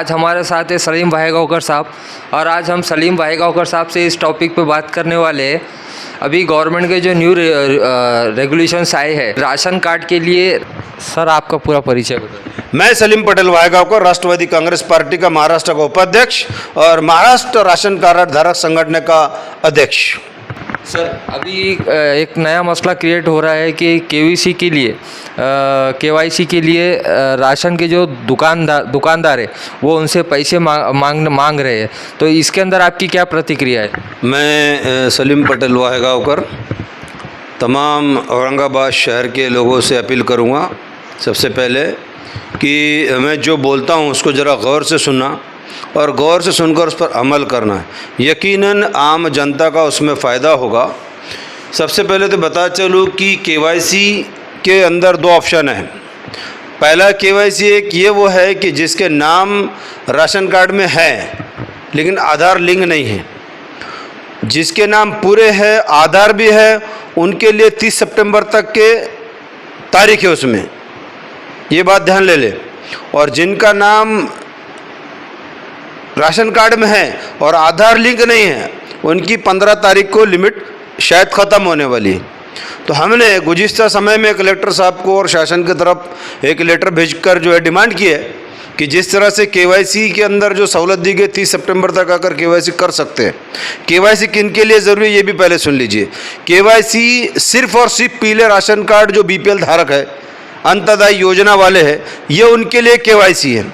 आज हमारे साथ है सलीम भाईगांवकर साहब, और आज हम सलीम भाईगांवकर साहब से इस टॉपिक पे बात करने वाले हैं। अभी गवर्नमेंट के जो न्यू रेगुलेशंस आए हैं राशन कार्ड के लिए। सर, आपका पूरा परिचय बताइए। मैं सलीम पटेल भाईगांवकर, राष्ट्रवादी कांग्रेस पार्टी का महाराष्ट्र का उपाध्यक्ष और महाराष्ट्र राशन कार्ड धारक संगठन का अध्यक्ष। सर, अभी एक नया मसला क्रिएट हो रहा है कि केवीसी के लिए केवाईसी के लिए राशन के जो दुकानदार है वो उनसे पैसे मांग रहे हैं, तो इसके अंदर आपकी क्या प्रतिक्रिया है? मैं सलीम पटेल भाईगांवकर तमाम औरंगाबाद शहर के लोगों से अपील करूंगा सबसे पहले कि मैं जो बोलता हूं उसको ज़रा गौर से सुनना और गौर से सुनकर उस पर अमल करना है। यकीनन आम जनता का उसमें फ़ायदा होगा। सबसे पहले तो बता चलूँ कि केवाईसी के अंदर दो ऑप्शन हैं। पहला केवाईसी एक ये वो है कि जिसके नाम राशन कार्ड में है लेकिन आधार लिंक नहीं है, जिसके नाम पूरे है आधार भी है, उनके लिए 30 सितंबर तक के तारीख है उसमें, ये बात ध्यान ले ले। और जिनका नाम राशन कार्ड में है और आधार लिंक नहीं है उनकी 15 तारीख को लिमिट शायद ख़त्म होने वाली है। तो हमने गुज़िश्ता समय में कलेक्टर साहब को और शासन की तरफ एक लेटर भेजकर जो है डिमांड की है कि जिस तरह से केवाईसी के अंदर जो सहूलत दी गई 30 सितंबर तक आकर केवाईसी कर सकते हैं। केवाईसी किन के लिए ज़रूरी है ये भी पहले सुन लीजिए। केवाईसी सिर्फ और सिर्फ पीले राशन कार्ड जो बीपीएल धारक है, अंत्योदय योजना वाले हैं, ये उनके लिए केवाईसी है।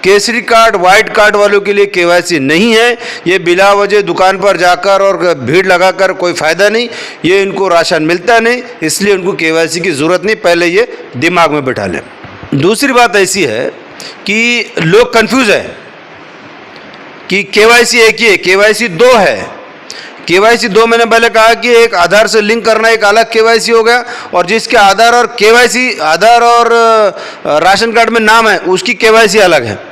केसरी कार्ड वाइट कार्ड वालों के लिए केवाईसी नहीं है। ये बिला वजह दुकान पर जाकर और भीड़ लगाकर कोई फ़ायदा नहीं, ये इनको राशन मिलता नहीं, इसलिए उनको केवाईसी की ज़रूरत नहीं। पहले ये दिमाग में बिठा लें। दूसरी बात ऐसी है कि लोग कंफ्यूज है कि केवाईसी एक ही है, केवाईसी दो है। केवाईसी दो मैंने पहले कहा कि एक आधार से लिंक करना एक अलग केवाईसी हो गया, और जिसके आधार और केवाईसी आधार और राशन कार्ड में नाम है उसकी केवाईसी अलग है।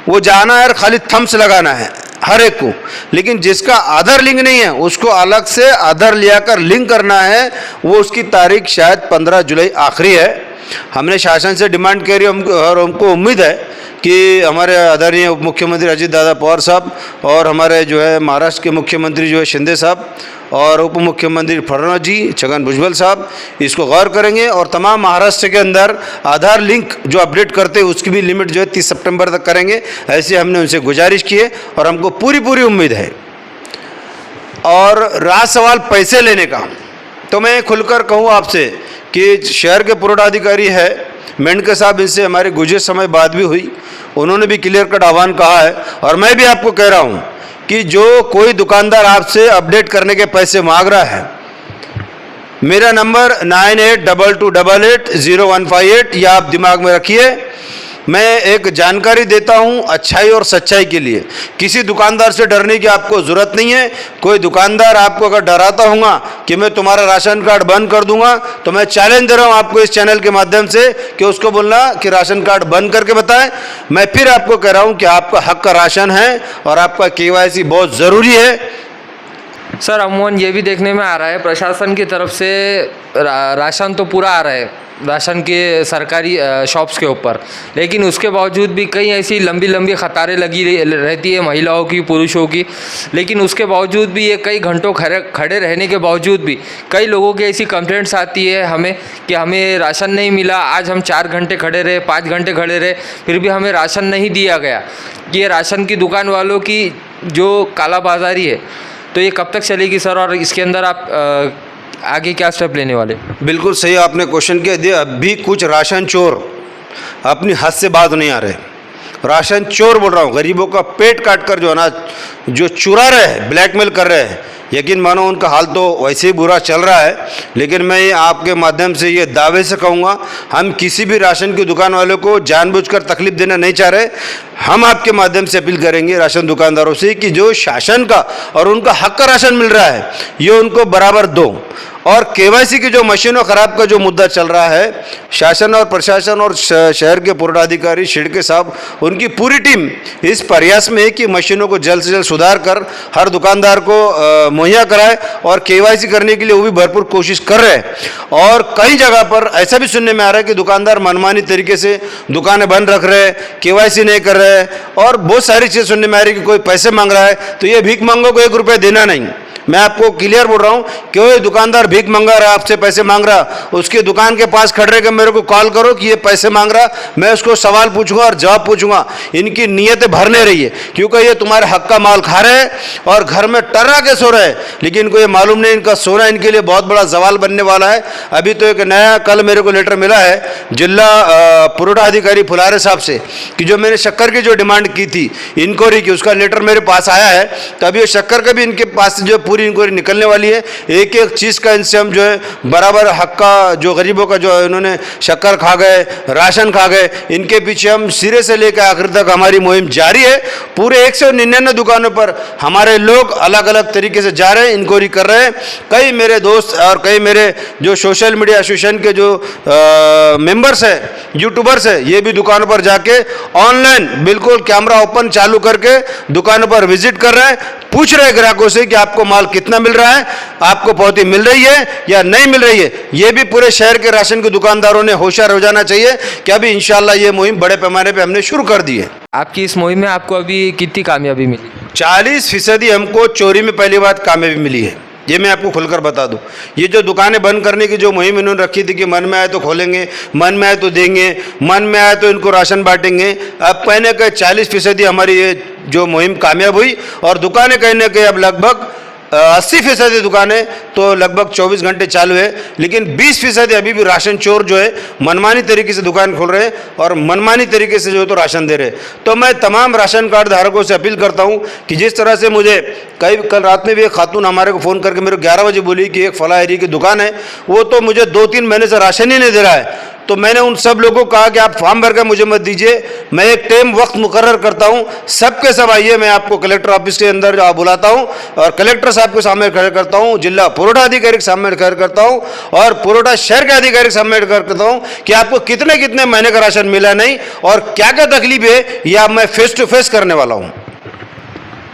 वो जाना है और खाली थम्स लगाना है हर एक को, लेकिन जिसका आधार लिंक नहीं है उसको अलग से आधार लियाकर लिंक करना है। वो उसकी तारीख शायद 15 जुलाई आखिरी है। हमने शासन से डिमांड करी और हमको उम्मीद है कि हमारे आदरणीय उप मुख्यमंत्री अजित दादा पवार साहब और हमारे जो है महाराष्ट्र के मुख्यमंत्री जो है शिंदे साहब और उप मुख्यमंत्री फडणवीस जी, छगन भुजबल साहब इसको गौर करेंगे और तमाम महाराष्ट्र के अंदर आधार लिंक जो अपडेट करते हैं उसकी भी लिमिट जो है 30 सितंबर तक करेंगे, ऐसे हमने उनसे गुजारिश की है और हमको पूरी उम्मीद है। और रहा सवाल पैसे लेने का, तो मैं खुलकर कहूँ आपसे कि शहर के पुरोडाधिकारी है मेंढके साहब, इनसे हमारी गुजर समय बात भी हुई, उन्होंने भी क्लियर कट आह्वान कहा है। और मैं भी आपको कह रहा हूं कि जो कोई दुकानदार आपसे अपडेट करने के पैसे मांग रहा है, मेरा नंबर 9822880158 या आप दिमाग में रखिए। मैं एक जानकारी देता हूं अच्छाई और सच्चाई के लिए। किसी दुकानदार से डरने की आपको ज़रूरत नहीं है। कोई दुकानदार आपको अगर डराता होगा कि मैं तुम्हारा राशन कार्ड बंद कर दूंगा, तो मैं चैलेंज दे रहा हूं आपको इस चैनल के माध्यम से कि उसको बोलना कि राशन कार्ड बंद करके बताएं। मैं फिर आपको कह रहा हूं कि आपका हक का राशन है और आपका केवाईसी बहुत ज़रूरी है। सर, अमूमन ये भी देखने में आ रहा है प्रशासन की तरफ से राशन तो पूरा आ रहा है राशन के सरकारी शॉप्स के ऊपर, लेकिन उसके बावजूद भी कई ऐसी लंबी कतारें लगी रहती है महिलाओं की, पुरुषों की। लेकिन उसके बावजूद भी ये कई घंटों खड़े रहने के बावजूद भी कई लोगों की ऐसी कंप्लेंट्स आती है हमें कि हमें राशन नहीं मिला। आज हम 4 घंटे खड़े रहे, 5 घंटे खड़े रहे, फिर भी हमें राशन नहीं दिया गया। ये राशन की दुकान वालों की जो कालाबाजारी है, तो ये कब तक चलेगी सर, और इसके अंदर आप आगे क्या स्टेप लेने वाले? बिल्कुल सही आपने क्वेश्चन किया दिया। अभी कुछ राशन चोर अपनी हद से बात नहीं आ रहे। राशन चोर बोल रहा हूँ, गरीबों का पेट काट कर जो अनाज जो चुरा रहे हैं, ब्लैकमेल कर रहे हैं, यकीन मानो उनका हाल तो वैसे ही बुरा चल रहा है। लेकिन मैं आपके माध्यम से ये दावे से कहूँगा, हम किसी भी राशन की दुकान वालों को जानबूझकर तकलीफ देना नहीं चाह रहे। हम आपके माध्यम से अपील करेंगे राशन दुकानदारों से कि जो शासन का और उनका हक का राशन मिल रहा है ये उनको बराबर दो। और केवाईसी की जो मशीनों खराब का जो मुद्दा चल रहा है, शासन और प्रशासन और शहर के पुरनाधिकारी शिड़के साहब उनकी पूरी टीम इस प्रयास में है कि मशीनों को जल्द से जल्द सुधार कर हर दुकानदार को मुहैया कराए और केवाईसी करने के लिए वो भी भरपूर कोशिश कर रहे हैं। और कई जगह पर ऐसा भी सुनने में आ रहा है कि दुकानदार मनमानी तरीके से दुकानें बंद रख रहे हैं, केवाईसी नहीं कर रहे हैं और बहुत सारी चीज़ सुनने में आ रही है कि कोई पैसे मांग रहा है, तो ये भीख मांगो को 1 रुपया देना नहीं। मैं आपको क्लियर बोल रहा हूँ, कोई दुकानदार भीख मंगा रहा, आपसे पैसे मांग रहा, उसकी दुकान के पास खड़े के मेरे को कॉल करो कि ये पैसे मांग रहा, मैं उसको सवाल पूछूंगा और जवाब पूछूंगा। इनकी नीयतें भरने रही है, क्योंकि ये तुम्हारे हक का माल खा रहे हैं और घर में टर्रा के सो रहे हैं, लेकिन इनको ये मालूम नहीं इनका सोना इनके लिए बहुत बड़ा सवाल बनने वाला है। अभी तो एक नया कल मेरे को लेटर मिला है जिला पुरवठा अधिकारी फुलारे साहब से कि जो मैंने शक्कर की जो डिमांड की थी इंक्वायरी की, उसका लेटर मेरे पास आया है। तो अभी शक्कर का भी इनके पास जो पूरी इंक्वायरी निकलने वाली है, एक एक चीज़ का इनसे हम जो है बराबर हक का जो गरीबों का जो इन्होंने शक्कर खा गए, राशन खा गए, इनके पीछे हम सिरे से लेकर आखिर तक हमारी मुहिम जारी है। पूरे 199 दुकानों पर हमारे लोग अलग अलग तरीके से जा रहे हैं, इंक्वायरी कर रहे हैं। कई मेरे दोस्त और कई मेरे जो सोशल मीडिया एसोसिएशन के जो मेंबर्स हैं, यूट्यूबर्स हैं, ये भी दुकानों पर जाके ऑनलाइन बिल्कुल कैमरा ओपन चालू करके दुकानों पर विजिट कर रहे हैं, पूछ रहे ग्राहकों से कि आपको माल कितना मिल रहा है, आपको पौती मिल रही है या नहीं मिल रही है। ये भी पूरे शहर के राशन के दुकानदारों ने होशियार हो जाना चाहिए कि अभी इंशाल्लाह ये मुहिम बड़े पैमाने पे हमने शुरू कर दी है। आपकी इस मुहिम में आपको अभी कितनी कामयाबी मिली? 40% हमको चोरी में पहली बात कामयाबी मिली है, ये मैं आपको खुलकर बता दूं। ये जो दुकानें बंद करने की जो मुहिम इन्होंने रखी थी कि मन में आए तो खोलेंगे, मन में आए तो देंगे, मन में आए तो इनको राशन बांटेंगे, अब कहने के 40% हमारी ये जो मुहिम कामयाब हुई और दुकानें कहने के अब लगभग 80% दुकानें तो लगभग 24 घंटे चालू है, लेकिन 20% अभी भी राशन चोर जो है मनमानी तरीके से दुकान खोल रहे हैं और मनमानी तरीके से जो है तो राशन दे रहे हैं। तो मैं तमाम राशन कार्ड धारकों से अपील करता हूं कि जिस तरह से मुझे कल रात में भी एक खातून हमारे को फ़ोन करके मेरे को 11 बजे बोली कि एक फला एरिया की दुकान है, वो तो मुझे 2-3 महीने से राशन ही नहीं दे रहा है। तो मैंने उन सब लोगों को कहा कि आप फॉर्म भर कर मुझे मत दीजिए, मैं एक टाइम वक्त मुकर्रर करता हूं, सबके सब आइए, मैं आपको कलेक्टर ऑफिस के अंदर बुलाता हूं और कलेक्टर साहब के सामने खड़े करता हूं, जिला पुरवठा अधिकारी के सामने खड़े करता हूं और पुरवठा शहर के अधिकारी के सामने खड़े करता हूं कि आपको कितने कितने महीने का राशन मिला नहीं और क्या क्या तकलीफ है, यह मैं फेस टू फेस करने वाला हूँ।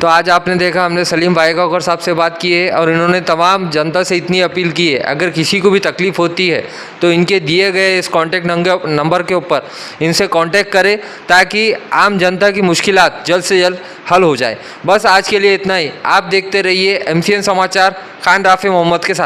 तो आज आपने देखा हमने सलीम भाई गावकर साहब से बात की है और इन्होंने तमाम जनता से इतनी अपील की है, अगर किसी को भी तकलीफ़ होती है तो इनके दिए गए इस कॉन्टैक्ट नंबर के ऊपर इनसे कांटेक्ट करें ताकि आम जनता की मुश्किलात जल्द से जल्द हल हो जाए। बस आज के लिए इतना ही। आप देखते रहिए MCN समाचार, खान राफी मोहम्मद के साथ।